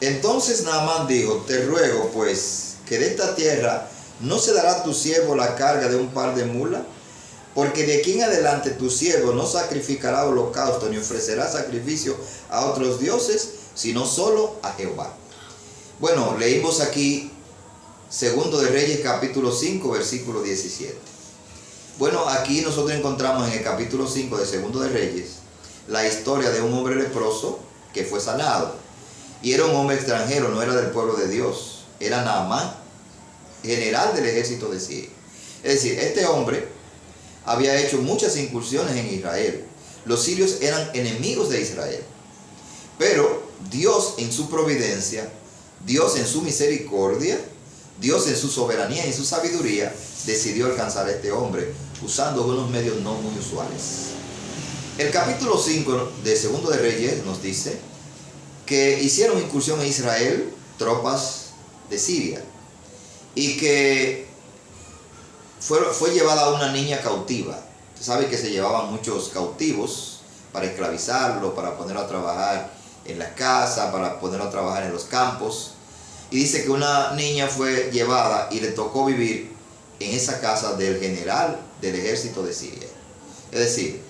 Entonces Naamán dijo: te ruego pues que de esta tierra no se dará a tu siervo la carga de un par de mulas, porque de aquí en adelante tu siervo no sacrificará holocausto ni ofrecerá sacrificio a otros dioses, sino solo a Jehová. Bueno, leímos aquí Segundo de Reyes capítulo 5 versículo 17. Bueno, aquí nosotros encontramos en el capítulo 5 de Segundo de Reyes la historia de un hombre leproso que fue sanado. Y era un hombre extranjero, no era del pueblo de Dios. Era Naamán, general del ejército de Siria. Es decir, este hombre había hecho muchas incursiones en Israel. Los sirios eran enemigos de Israel. Pero Dios en su providencia, Dios en su misericordia, Dios en su soberanía y en su sabiduría decidió alcanzar a este hombre usando unos medios no muy usuales. El capítulo 5 de Segundo de Reyes nos dice que hicieron incursión en Israel tropas de Siria y que fue llevada una niña cautiva. Usted sabe que se llevaban muchos cautivos para esclavizarlo, para ponerlo a trabajar en la casa, para ponerlo a trabajar en los campos. Y dice que una niña fue llevada y le tocó vivir en esa casa del general del ejército de Siria. Es decir,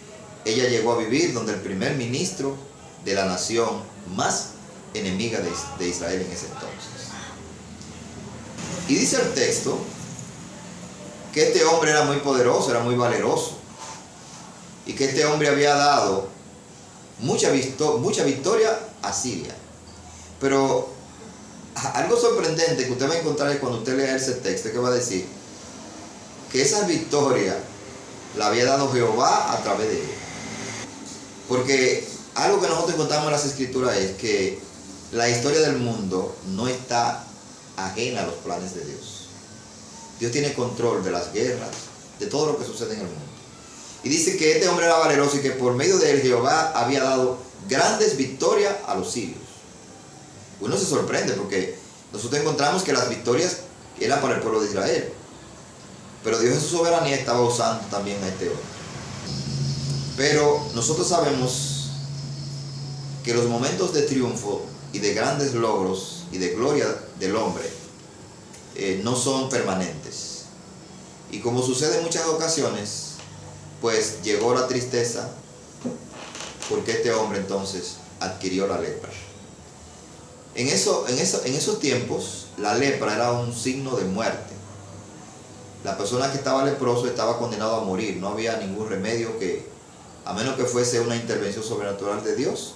ella llegó a vivir donde el primer ministro de la nación más enemiga de Israel en ese entonces. Y dice el texto que este hombre era muy poderoso, era muy valeroso, y que este hombre había dado mucha victoria a Siria. Pero algo sorprendente que usted va a encontrar es cuando usted lea ese texto, que va a decir que esa victoria la había dado Jehová a través de él. Porque algo que nosotros encontramos en las escrituras es que la historia del mundo no está ajena a los planes de Dios. Dios tiene control de las guerras, de todo lo que sucede en el mundo. Y dice que este hombre era valeroso y que por medio de él Jehová había dado grandes victorias a los sirios. Uno se sorprende porque nosotros encontramos que las victorias eran para el pueblo de Israel. Pero Dios en su soberanía estaba usando también a este hombre. Pero nosotros sabemos que los momentos de triunfo y de grandes logros y de gloria del hombre no son permanentes. Y como sucede en muchas ocasiones, pues llegó la tristeza porque este hombre entonces adquirió la lepra. En esos tiempos, la lepra era un signo de muerte. La persona que estaba leproso estaba condenado a morir. No había ningún remedio a menos que fuese una intervención sobrenatural de Dios,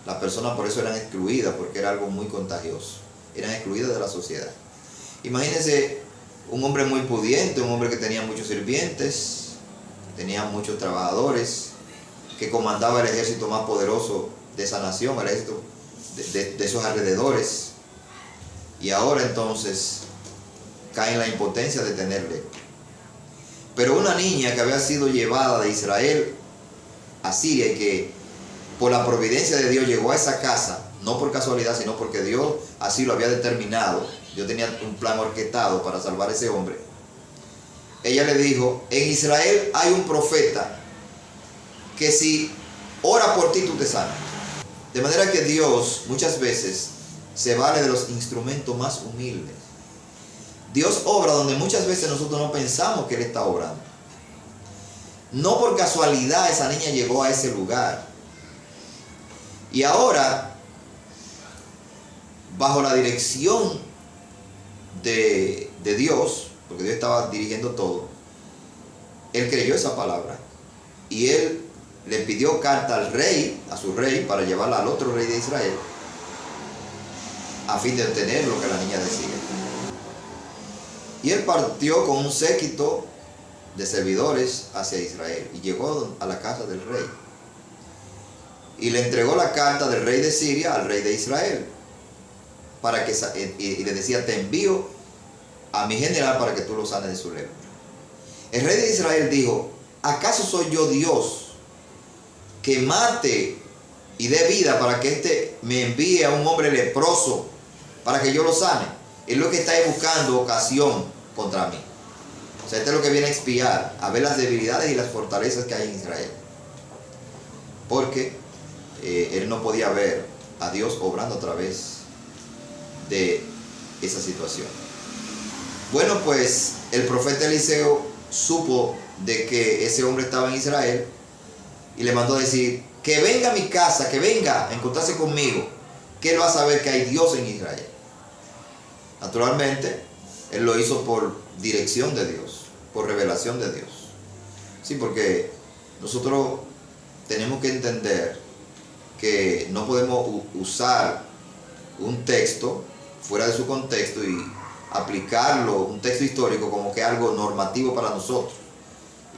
las personas por eso eran excluidas, porque era algo muy contagioso. Eran excluidas de la sociedad. Imagínense un hombre muy pudiente, un hombre que tenía muchos sirvientes, tenía muchos trabajadores, que comandaba el ejército más poderoso de esa nación, el ejército de esos alrededores. Y ahora entonces cae en la impotencia de tener lepra. Pero una niña que había sido llevada de Israel a Siria y que por la providencia de Dios llegó a esa casa, no por casualidad, sino porque Dios así lo había determinado. Dios tenía un plan orquestado para salvar a ese hombre. Ella le dijo: en Israel hay un profeta que si ora por ti, tú te sanas. De manera que Dios muchas veces se vale de los instrumentos más humildes. Dios obra donde muchas veces nosotros no pensamos que Él está obrando. No por casualidad esa niña llegó a ese lugar. Y ahora, bajo la dirección de Dios, porque Dios estaba dirigiendo todo, él creyó esa palabra. Y él le pidió carta al rey, a su rey, para llevarla al otro rey de Israel, a fin de obtener lo que la niña decía. Y él partió con un séquito de servidores hacia Israel y llegó a la casa del rey. Y le entregó la carta del rey de Siria al rey de Israel. Y le decía: te envío a mi general para que tú lo sanes de su lepra. El rey de Israel dijo: ¿acaso soy yo Dios que mate y dé vida para que éste me envíe a un hombre leproso para que yo lo sane? Es lo que está buscando ocasión contra mí. O sea, este es lo que viene a expiar, a ver las debilidades y las fortalezas que hay en Israel. Porque él no podía ver a Dios obrando a través de esa situación. Bueno, pues el profeta Eliseo supo de que ese hombre estaba en Israel y le mandó a decir, que venga a mi casa, que venga a encontrarse conmigo, que él va a saber que hay Dios en Israel. Naturalmente, él lo hizo por dirección de Dios, por revelación de Dios. Sí, porque nosotros tenemos que entender que no podemos usar un texto fuera de su contexto y aplicarlo, un texto histórico, como que algo normativo para nosotros.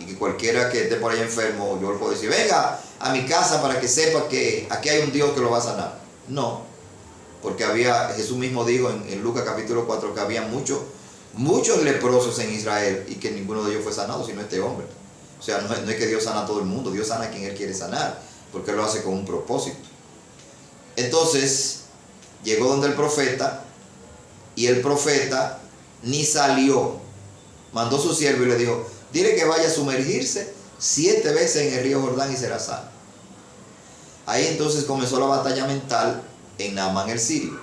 Y que cualquiera que esté por ahí enfermo, yo le puedo decir, venga a mi casa para que sepa que aquí hay un Dios que lo va a sanar. No, porque Jesús mismo dijo en Lucas capítulo 4 que había muchos leprosos en Israel y que ninguno de ellos fue sanado, sino este hombre. O sea, no es que Dios sana a todo el mundo, Dios sana a quien Él quiere sanar, porque Él lo hace con un propósito. Entonces, llegó donde el profeta, y el profeta ni salió. Mandó su siervo y le dijo, dile que vaya a sumergirse 7 veces en el río Jordán y será sano. Ahí entonces comenzó la batalla mental en Naamán el sirio.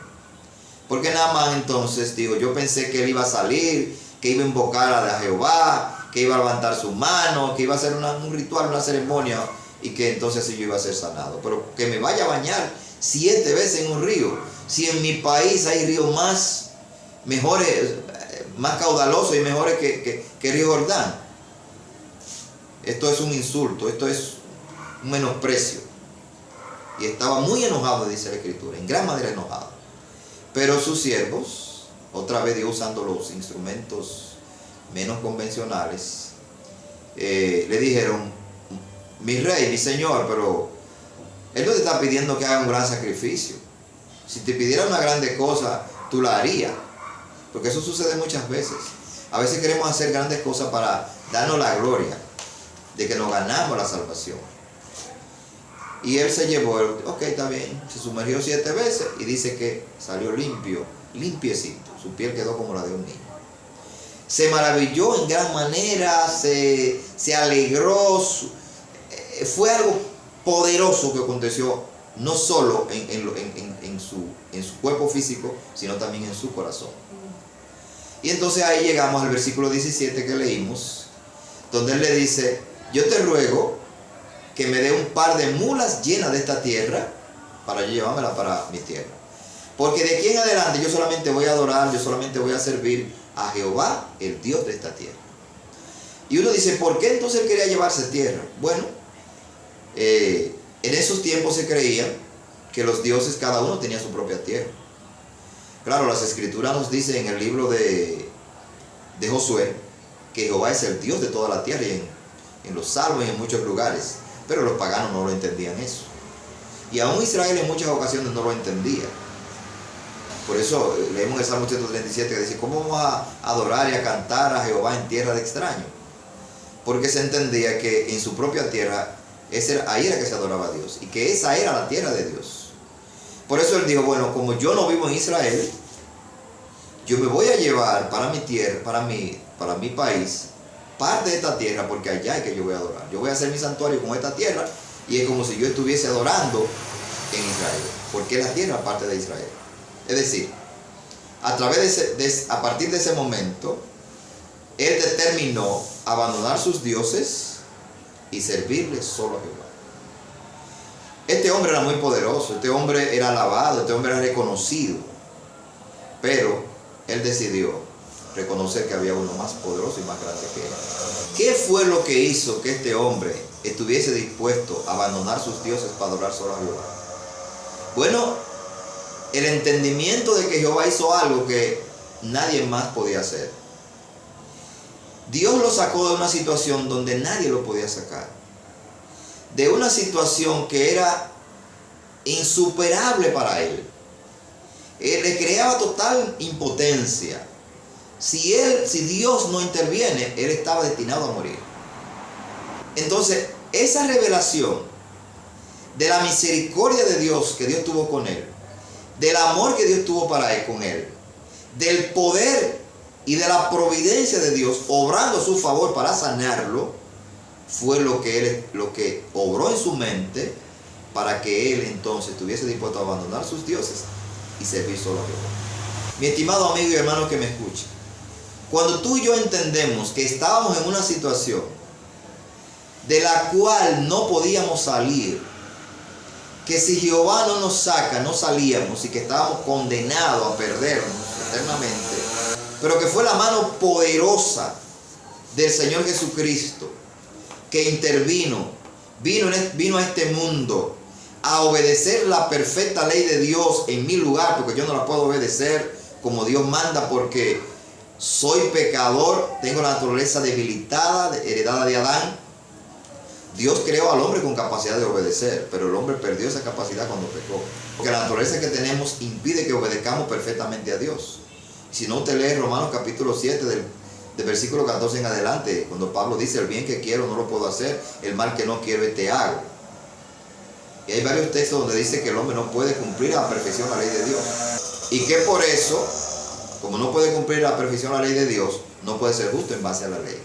Porque Naamán entonces dijo, yo pensé que él iba a salir, que iba a invocar a Jehová, que iba a levantar su mano, que iba a hacer un ritual, una ceremonia, y que entonces yo iba a ser sanado. Pero que me vaya a bañar 7 veces en un río. Si en mi país hay ríos mejores, más caudalosos y mejores que el río Jordán. Esto es un insulto, esto es un menosprecio. Y estaba muy enojado, dice la Escritura, en gran manera enojado. Pero sus siervos, otra vez Dios usando los instrumentos menos convencionales, le dijeron, mi rey, mi señor, pero Él no te está pidiendo que haga un gran sacrificio. Si te pidiera una grande cosa, tú la harías. Porque eso sucede muchas veces. A veces queremos hacer grandes cosas para darnos la gloria de que nos ganamos la salvación. Y él se llevó, ok, está bien, se sumergió 7 veces y dice que salió limpio, limpiecito. Su piel quedó como la de un niño. Se maravilló en gran manera, se alegró. Fue algo poderoso que aconteció, no solo en su cuerpo físico, sino también en su corazón. Y entonces ahí llegamos al versículo 17 que leímos, donde él le dice, yo te ruego que me dé un par de mulas llenas de esta tierra para yo llevármela para mi tierra. Porque de aquí en adelante yo solamente voy a adorar, yo solamente voy a servir a Jehová, el Dios de esta tierra. Y uno dice, ¿por qué entonces él quería llevarse tierra? Bueno, en esos tiempos se creía que los dioses cada uno tenía su propia tierra. Claro, las escrituras nos dicen en el libro de Josué que Jehová es el Dios de toda la tierra, y en los salmos y en muchos lugares, pero los paganos no lo entendían eso. Y aún Israel en muchas ocasiones no lo entendía. Por eso leemos el Salmo 137 que dice, ¿cómo vamos a adorar y a cantar a Jehová en tierra de extraños? Porque se entendía que en su propia tierra, ahí era que se adoraba a Dios, y que esa era la tierra de Dios. Por eso él dijo, bueno, como yo no vivo en Israel, yo me voy a llevar para mi tierra, para mi país, parte de esta tierra, porque allá es que yo voy a adorar. Yo voy a hacer mi santuario con esta tierra, y es como si yo estuviese adorando en Israel, porque la tierra es parte de Israel. Es decir, a partir de ese momento, él determinó abandonar sus dioses y servirle solo a Jehová. Este hombre era muy poderoso, este hombre era alabado, este hombre era reconocido, pero él decidió reconocer que había uno más poderoso y más grande que él. ¿Qué fue lo que hizo que este hombre estuviese dispuesto a abandonar sus dioses para adorar solo a Jehová? Bueno, el entendimiento de que Jehová hizo algo que nadie más podía hacer. Dios lo sacó de una situación donde nadie lo podía sacar. De una situación que era insuperable para él. Le creaba total impotencia. Si Dios no interviene, él estaba destinado a morir. Entonces, esa revelación de la misericordia de Dios que Dios tuvo con él, del amor que Dios tuvo con él, del poder y de la providencia de Dios obrando a su favor para sanarlo, fue lo que obró en su mente para que él entonces estuviese dispuesto a abandonar sus dioses y servir solo a Jehová. Mi estimado amigo y hermano que me escucha, cuando tú y yo entendemos que estábamos en una situación de la cual no podíamos salir, que si Jehová no nos saca, no salíamos y que estábamos condenados a perdernos eternamente, pero que fue la mano poderosa del Señor Jesucristo que intervino, vino a este mundo a obedecer la perfecta ley de Dios en mi lugar, porque yo no la puedo obedecer como Dios manda, porque soy pecador, tengo la naturaleza debilitada, heredada de Adán. Dios creó al hombre con capacidad de obedecer, pero el hombre perdió esa capacidad cuando pecó, porque la naturaleza que tenemos impide que obedezcamos perfectamente a Dios. Si no, usted lee Romanos capítulo 7 del versículo 14 en adelante, cuando Pablo dice: el bien que quiero no lo puedo hacer, el mal que no quiero este hago. Y hay varios textos donde dice que el hombre no puede cumplir a la perfección la ley de Dios, y que por eso, como no puede cumplir a la perfección la ley de Dios, no puede ser justo en base a la ley.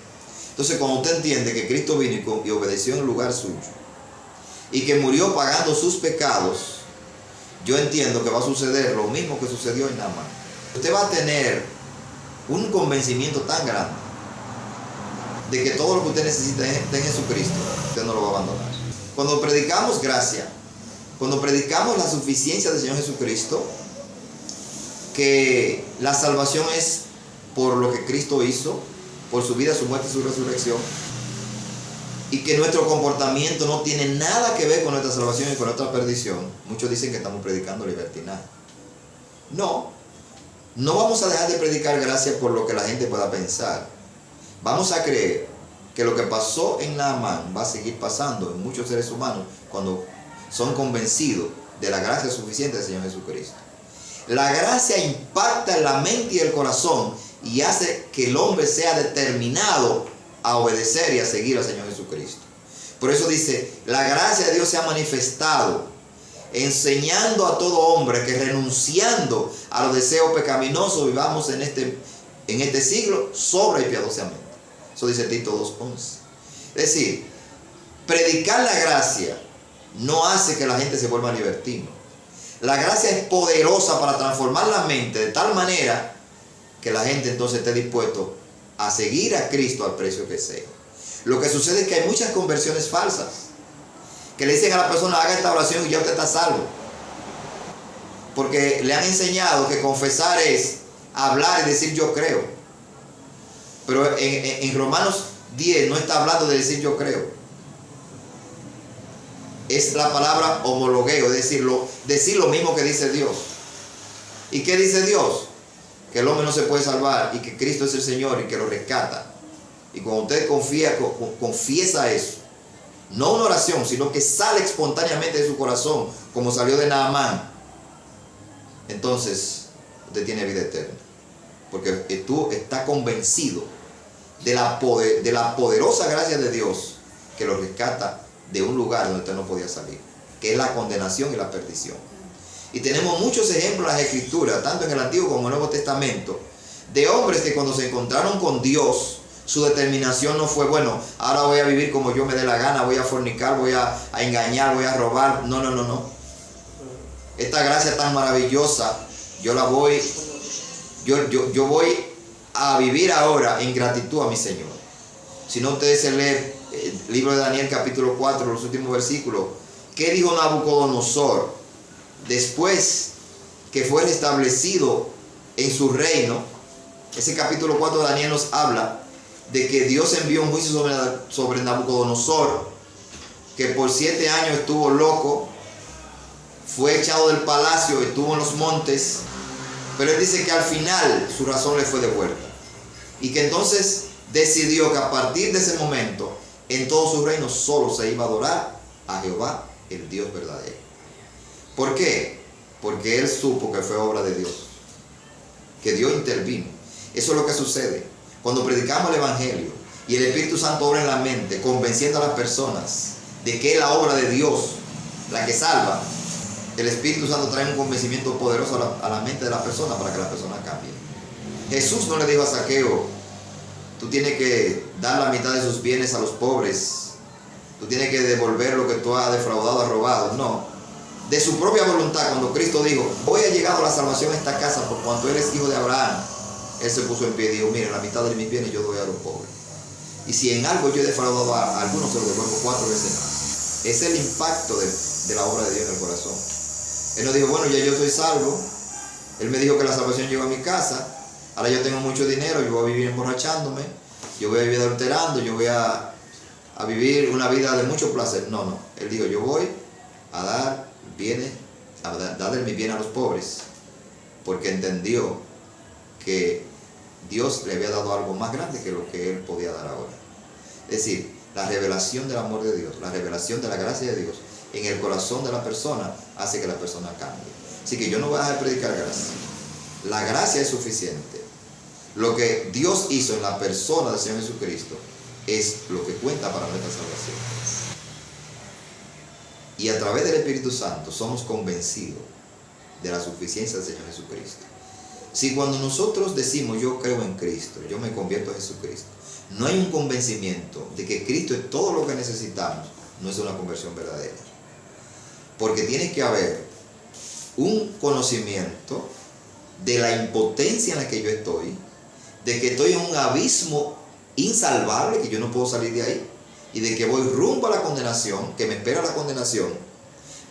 Entonces, cuando usted entiende que Cristo vino y obedeció en el lugar suyo y que murió pagando sus pecados, yo entiendo que va a suceder lo mismo que sucedió en Naamán. Usted va a tener un convencimiento tan grande de que todo lo que usted necesita está en Jesucristo, usted no lo va a abandonar. Cuando predicamos gracia, cuando predicamos la suficiencia del Señor Jesucristo, que la salvación es por lo que Cristo hizo, por su vida, su muerte y su resurrección, y que nuestro comportamiento no tiene nada que ver con nuestra salvación y con nuestra perdición, muchos dicen que estamos predicando libertinaje. No vamos a dejar de predicar gracia por lo que la gente pueda pensar. Vamos a creer que lo que pasó en Naamán va a seguir pasando en muchos seres humanos cuando son convencidos de la gracia suficiente del Señor Jesucristo. La gracia impacta en la mente y el corazón y hace que el hombre sea determinado a obedecer y a seguir al Señor Jesucristo. Por eso dice: la gracia de Dios se ha manifestado, enseñando a todo hombre que renunciando a los deseos pecaminosos vivamos en este siglo sobra y piadosamente. Eso dice Tito 2:11. Es decir, predicar la gracia no hace que la gente se vuelva libertino. La gracia es poderosa para transformar la mente de tal manera que la gente entonces esté dispuesto a seguir a Cristo al precio que sea. Lo que sucede es que hay muchas conversiones falsas que le dicen a la persona: haga esta oración y ya usted está salvo, porque le han enseñado que confesar es hablar y decir yo creo. Pero en Romanos 10 no está hablando de decir yo creo, es la palabra homologueo, es decir lo mismo que dice Dios. ¿Y qué dice Dios? Que el hombre no se puede salvar y que Cristo es el Señor y que lo rescata. Y cuando usted confiesa eso, no una oración, sino que sale espontáneamente de su corazón, como salió de Naamán, entonces usted tiene vida eterna, porque tú estás convencido de la poderosa gracia de Dios que lo rescata de un lugar donde usted no podía salir, que es la condenación y la perdición. Y tenemos muchos ejemplos en las Escrituras, tanto en el Antiguo como en el Nuevo Testamento, de hombres que cuando se encontraron con Dios, su determinación no fue: bueno, ahora voy a vivir como yo me dé la gana, voy a fornicar, voy a engañar, voy a robar. No. Esta gracia tan maravillosa, yo voy a vivir ahora en gratitud a mi Señor. Si no, ustedes se leen el libro de Daniel capítulo 4, los últimos versículos. ¿Qué dijo Nabucodonosor después que fue restablecido en su reino? Ese capítulo 4 de Daniel nos habla de que Dios envió un juicio sobre Nabucodonosor, que por 7 años estuvo loco, fue echado del palacio, estuvo en los montes, pero él dice que al final su razón le fue devuelta, y que entonces decidió que a partir de ese momento en todo su reino solo se iba a adorar a Jehová, el Dios verdadero. ¿Por qué? Porque él supo que fue obra de Dios, que Dios intervino. Eso es lo que sucede cuando predicamos el Evangelio y el Espíritu Santo obra en la mente, convenciendo a las personas de que es la obra de Dios la que salva. El Espíritu Santo trae un convencimiento poderoso a la mente de la persona para que la persona cambie. Jesús no le dijo a Zaqueo: tú tienes que dar la mitad de sus bienes a los pobres, tú tienes que devolver lo que tú has defraudado, has robado. No. de su propia voluntad, cuando Cristo dijo, hoy ha llegado la salvación a esta casa por cuanto él es hijo de Abraham, él se puso en pie y dijo, miren, la mitad de mis bienes yo doy a los pobres. Y si en algo yo he defraudado a algunos, se lo devuelvo 4 veces más. Es el impacto de la obra de Dios en el corazón. Él no dijo, bueno, ya yo soy salvo. Él me dijo que la salvación llegó a mi casa. Ahora yo tengo mucho dinero, yo voy a vivir emborrachándome, yo voy a vivir adulterando, yo voy a vivir una vida de mucho placer. No, no. Él dijo, yo voy a dar bienes, a darle mi bien a los pobres, porque entendió que Dios le había dado algo más grande que lo que él podía dar ahora. Es decir, la revelación del amor de Dios, la revelación de la gracia de Dios en el corazón de la persona hace que la persona cambie. Así que yo no voy a dejar de predicar gracia. La gracia es suficiente. Lo que Dios hizo en la persona del Señor Jesucristo es lo que cuenta para nuestra salvación. Y a través del Espíritu Santo somos convencidos de la suficiencia del Señor Jesucristo. Si cuando nosotros decimos yo creo en Cristo, yo me convierto en Jesucristo, no hay un convencimiento de que Cristo es todo lo que necesitamos, no es una conversión verdadera. Porque tiene que haber un conocimiento de la impotencia en la que yo estoy, de que estoy en un abismo insalvable, que yo no puedo salir de ahí, y de que voy rumbo a la condenación, que me espera la condenación,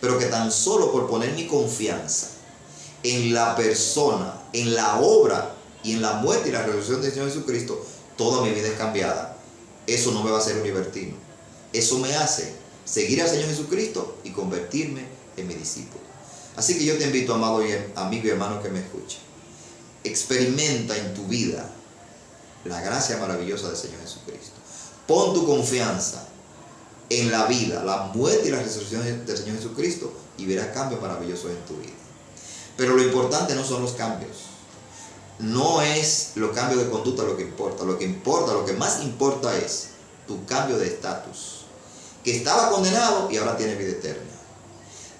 pero que tan solo por poner mi confianza en la persona, en la obra y en la muerte y la resurrección del Señor Jesucristo, toda mi vida es cambiada. Eso no me va a hacer un libertino. Eso me hace seguir al Señor Jesucristo y convertirme en mi discípulo. Así que yo te invito, amado amigo y hermano que me escuche, experimenta en tu vida la gracia maravillosa del Señor Jesucristo. Pon tu confianza en la vida, la muerte y la resurrección del Señor Jesucristo y verás cambios maravillosos en tu vida. Pero lo importante no son los cambios. No es los cambios de conducta lo que importa. Lo que más importa es tu cambio de estatus. Que estaba condenado y ahora tiene vida eterna.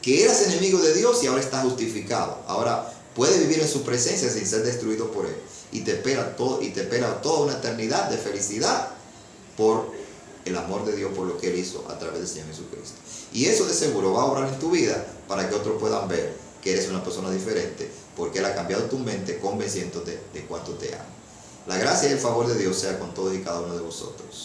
Que eras enemigo de Dios y ahora estás justificado. Ahora puedes vivir en su presencia sin ser destruido por él. Y te espera toda una eternidad de felicidad por el amor de Dios, por lo que él hizo a través del Señor Jesucristo. Y eso de seguro va a obrar en tu vida para que otros puedan ver que eres una persona diferente, porque él ha cambiado tu mente convenciéndote de cuánto te ama. La gracia y el favor de Dios sea con todos y cada uno de vosotros.